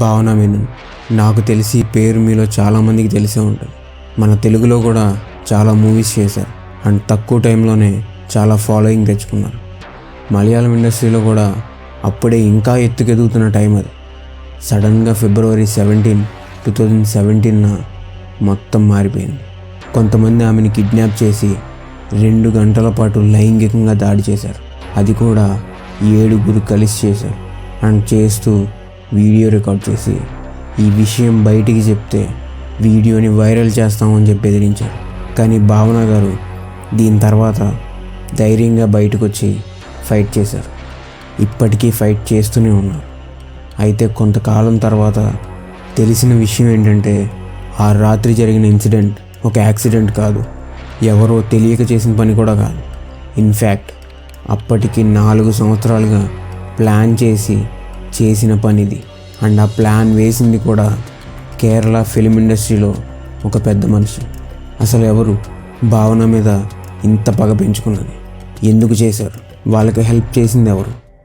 భావన మీనన్. నాకు తెలిసి ఈ పేరు మీలో చాలామందికి తెలిసే ఉంటుంది. మన తెలుగులో కూడా చాలా మూవీస్ చేశారు అండ్ తక్కువ టైంలోనే చాలా ఫాలోయింగ్ తెచ్చుకున్నారు. మలయాళం ఇండస్ట్రీలో కూడా అప్పుడే ఇంకా ఎత్తుకెదుగుతున్న టైం అది. సడన్గా February 17, 2017 మొత్తం మారిపోయింది. కొంతమంది ఆమెను కిడ్నాప్ చేసి 2 గంటల పాటు లైంగికంగా దాడి చేశారు. అది కూడా 7 కలిసి చేశారు. అండ్ చేస్తూ వీడియో రికార్డ్ చేసి ఈ విషయం బయటికి చెప్తే వీడియోని వైరల్ చేస్తామని చెప్పి బెదిరించారు. కానీ భావన గారు దీని తర్వాత ధైర్యంగా బయటకు వచ్చి ఫైట్ చేశారు. ఇప్పటికీ ఫైట్ చేస్తూనే ఉన్నారు. అయితే కొంతకాలం తర్వాత తెలిసిన విషయం ఏంటంటే ఆ రాత్రి జరిగిన ఇన్సిడెంట్ ఒక యాక్సిడెంట్ కాదు, ఎవరో తెలియక చేసిన పని కూడా కాదు. ఇన్ఫ్యాక్ట్ అప్పటికి 4 సంవత్సరాలుగా ప్లాన్ చేసిన పనిది. అండ్ ఆ ప్లాన్ వేసింది కూడా కేరళ ఫిల్మ్ ఇండస్ట్రీలో ఒక పెద్ద మనిషి. అసలు ఎవరు భావన మీద ఇంత పగ పెంచుకున్నది? ఎందుకు చేశారు? వాళ్ళకి హెల్ప్ చేసింది ఎవరు?